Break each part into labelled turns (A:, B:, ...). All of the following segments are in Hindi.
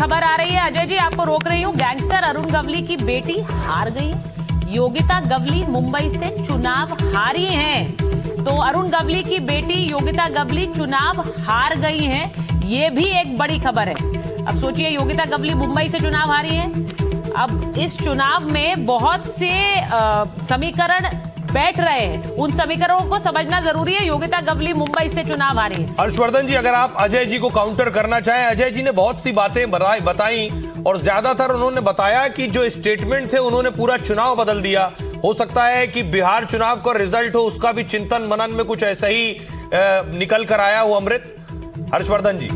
A: खबर आ रही है। अजय जी, आपको रोक रही हूँ। गैंगस्टर अरुण गवली की बेटी हार गई। योगिता गवली मुंबई से चुनाव हारी हैं। तो अरुण गवली की बेटी योगिता गवली चुनाव हार गई हैं, ये भी एक बड़ी खबर है। अब सोचिए, योगिता गवली मुंबई से चुनाव हारी है। अब इस चुनाव में बहुत से समीकरण बैठ रहे हैं, उन समीकरणों को समझना जरूरी है। योगिता गवली मुंबई से चुनाव हारी है।
B: हर्षवर्धन जी, अगर आप अजय जी को काउंटर करना चाहें, अजय जी ने बहुत सी बातें बताई और ज्यादातर उन्होंने बताया कि जो स्टेटमेंट थे उन्होंने पूरा चुनाव बदल दिया। हो सकता है कि बिहार चुनाव का रिजल्ट हो, उसका भी चिंतन मनन में कुछ ऐसा ही निकल कर आया हो। अमृत, हर्षवर्धन जी।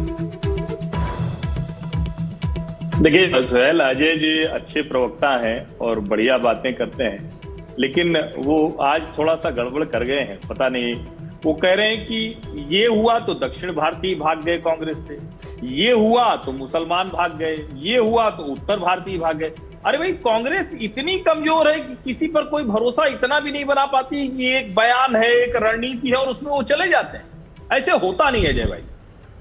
C: देखिए सुहेल, अजय जी अच्छे प्रवक्ता हैं और बढ़िया बातें करते हैं, लेकिन वो आज थोड़ा सा गड़बड़ कर गए हैं। पता नहीं, वो कह रहे हैं कि ये हुआ तो दक्षिण भारतीय भाग गए कांग्रेस से, ये हुआ तो मुसलमान भाग गए, ये हुआ तो उत्तर भारतीय भाग गए। अरे भाई, कांग्रेस इतनी कमजोर है कि किसी पर कोई भरोसा इतना भी नहीं बना पाती कि एक बयान है, एक रणनीति है और उसमें वो चले जाते हैं। ऐसे होता नहीं है अजय भाई।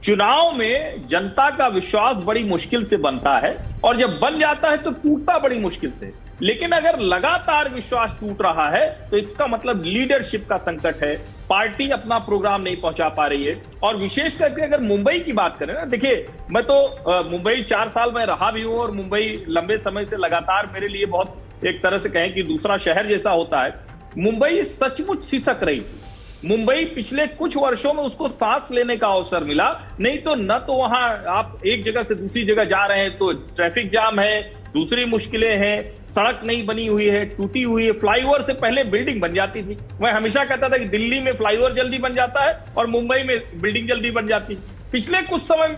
C: चुनाव में जनता का विश्वास बड़ी मुश्किल से बनता है और जब बन जाता है तो टूटता बड़ी मुश्किल से। लेकिन अगर लगातार विश्वास टूट रहा है तो इसका मतलब लीडरशिप का संकट है, पार्टी अपना प्रोग्राम नहीं पहुंचा पा रही है। और विशेष करके अगर मुंबई की बात करें ना, देखिए मैं तो मुंबई 4 साल में रहा भी हूं और मुंबई लंबे समय से लगातार मेरे लिए बहुत एक तरह से कहें कि दूसरा शहर जैसा होता है। मुंबई सचमुच सिसक रही थी। मुंबई पिछले कुछ वर्षों में उसको सांस लेने का अवसर मिला, नहीं तो न तो वहां आप एक जगह से दूसरी जगह जा रहे हैं तो ट्रैफिक जाम है, दूसरी मुश्किलें हैं, सड़क नहीं बनी हुई है, टूटी हुई है। फ्लाईओवर से पहले बिल्डिंग बन जाती थी। मैं हमेशा कहता था कि दिल्ली में फ्लाईओवर जल्दी बन जाता है और मुंबई में बिल्डिंग जल्दी बन जाती पिछले कुछ समय।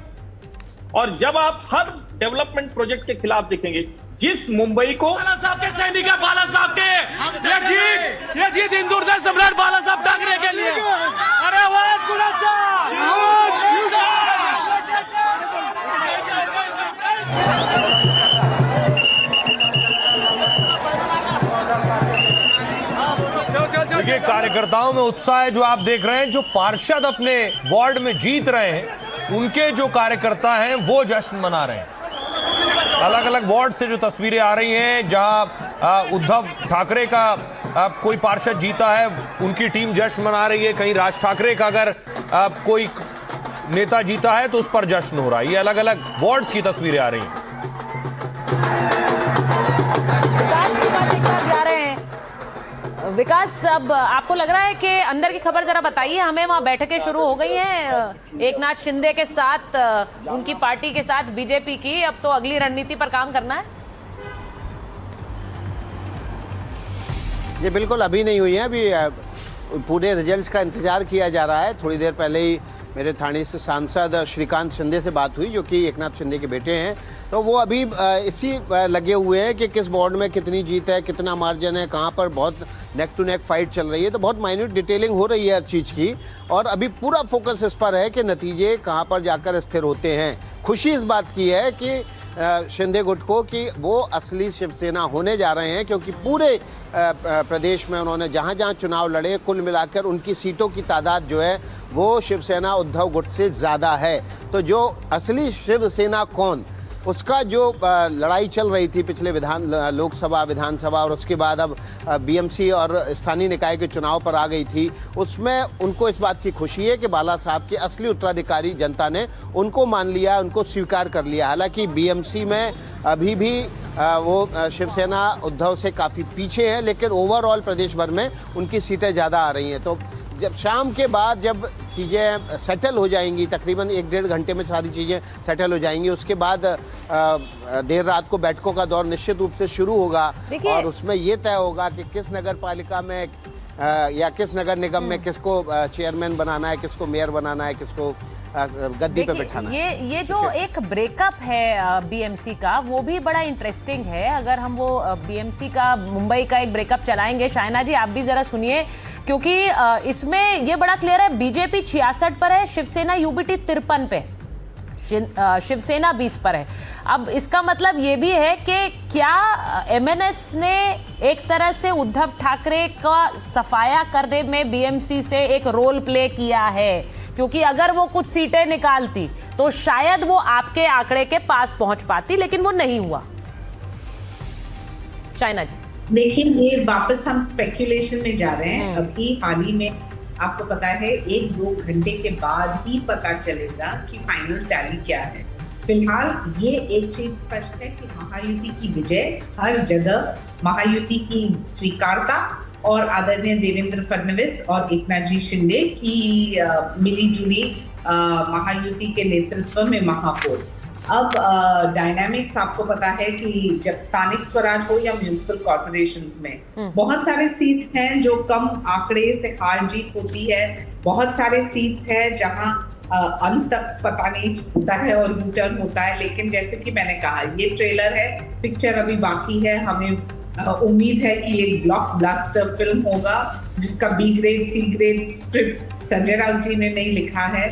C: और जब आप हर डेवलपमेंट प्रोजेक्ट के खिलाफ देखेंगे, जिस मुंबई को
D: बाला साहब के सैनिक है, बाला साहब के ये जीत हिंदुस्तान सम्राट बाला साहब ठाकरे के लिए। अरे वाह गुलाब
B: देखिए, कार्यकर्ताओं में उत्साह है जो आप देख रहे हैं। जो पार्षद अपने वार्ड में जीत रहे हैं, उनके जो कार्यकर्ता हैं वो जश्न मना रहे हैं। अलग अलग वार्ड से जो तस्वीरें आ रही हैं, जहां उद्धव ठाकरे का कोई पार्षद जीता है, उनकी टीम जश्न मना रही है। कहीं राज ठाकरे का अगर कोई नेता जीता है तो उस पर जश्न हो रहा है। ये अलग अलग वार्ड्स की तस्वीरें आ रही हैं।
A: विकास, अब आपको लग रहा है कि अंदर की खबर जरा बताइए हमें। वहां बैठकें शुरू हो गई हैं एकनाथ शिंदे के साथ, उनकी पार्टी के साथ बीजेपी की। अब तो अगली रणनीति पर काम करना है।
E: ये बिल्कुल अभी नहीं हुई है, अभी पूरे रिजल्ट्स का इंतजार किया जा रहा है। थोड़ी देर पहले ही मेरे थाने से सांसद श्रीकांत शिंदे से बात हुई, जो कि एकनाथ शिंदे के बेटे हैं। तो वो अभी इसी लगे हुए हैं कि किस वार्ड में कितनी जीत है, कितना मार्जिन है, कहाँ पर बहुत नेक टू नेक फाइट चल रही है। तो बहुत माइन्यूट डिटेलिंग हो रही है हर चीज़ की, और अभी पूरा फोकस इस पर है कि नतीजे कहाँ पर जाकर स्थिर होते हैं। खुशी इस बात की है कि शिंदे गुट को कि वो असली शिवसेना होने जा रहे हैं, क्योंकि पूरे प्रदेश में उन्होंने जहाँ जहाँ चुनाव लड़े, कुल मिलाकर उनकी सीटों की तादाद जो है वो शिवसेना उद्धव गुट से ज़्यादा है। तो जो असली शिवसेना कौन, उसका जो लड़ाई चल रही थी पिछले लोकसभा विधानसभा और उसके बाद अब बीएमसी और स्थानीय निकाय के चुनाव पर आ गई थी, उसमें उनको इस बात की खुशी है कि बाला साहब के असली उत्तराधिकारी जनता ने उनको मान लिया, उनको स्वीकार कर लिया। हालांकि बीएमसी में अभी भी वो शिवसेना उद्धव से काफ़ी पीछे है, लेकिन ओवरऑल प्रदेश भर में उनकी सीटें ज़्यादा आ रही हैं। तो जब शाम के बाद जब चीज़ें सेटल हो जाएंगी, तकरीबन 1-1.5 घंटे में सारी चीज़ें सेटल हो जाएंगी, उसके बाद देर रात को बैठकों का दौर निश्चित रूप से शुरू होगा और उसमें ये तय होगा कि किस नगर पालिका में या किस नगर निगम में किसको चेयरमैन बनाना है, किसको मेयर बनाना है, किसको गद्दी पे बैठाना है।
A: ये जो एक ब्रेकअप है बीएमसी का, वो भी बड़ा इंटरेस्टिंग है। अगर हम वो बीएमसी का मुंबई का एक ब्रेकअप चलाएंगे, शायना जी आप भी जरा सुनिए, क्योंकि इसमें ये बड़ा क्लियर है। बीजेपी 66 पर है, शिवसेना यूबीटी 53 पे, शिवसेना 20 पर है। अब इसका मतलब ये भी है कि क्या एमएनएस ने एक तरह से उद्धव ठाकरे का सफाया करने में बीएमसी से एक रोल प्ले किया है, क्योंकि अगर वो कुछ सीटें निकालती तो शायद वो आपके आंकड़े के पास पहुंच पाती, लेकिन वो नहीं हुआ। शाइना जी,
F: लेकिन ये वापस हम स्पेकुलेशन में जा रहे हैं। अभी हाल ही में आपको पता है 1-2 घंटे के बाद ही पता चलेगा कि फाइनल टैली क्या है। फिलहाल ये एक चीज स्पष्ट है कि महायुति की विजय हर जगह, महायुति की स्वीकारता और आदरणीय देवेंद्र फडणवीस और एकनाथ जी शिंदे की मिलीजुली महायुति के नेतृत्व में महापौर। अब डायनामिक्स आपको पता है कि जब स्थानिक स्वराज हो या म्यूनिसिपल कॉर्पोरेशंस में बहुत सारे सीट्स हैं जो कम आंकड़े से हार जीत होती है, बहुत सारे सीट्स हैं जहां अंत तक पता नहीं होता है और यू टर्न होता है। लेकिन जैसे कि मैंने कहा, ये ट्रेलर है, पिक्चर अभी बाकी है। हमें उम्मीद है कि एक ब्लॉकबस्टर फिल्म होगा जिसका B grade C grade script Sanjay Raut ji ने नहीं लिखा है।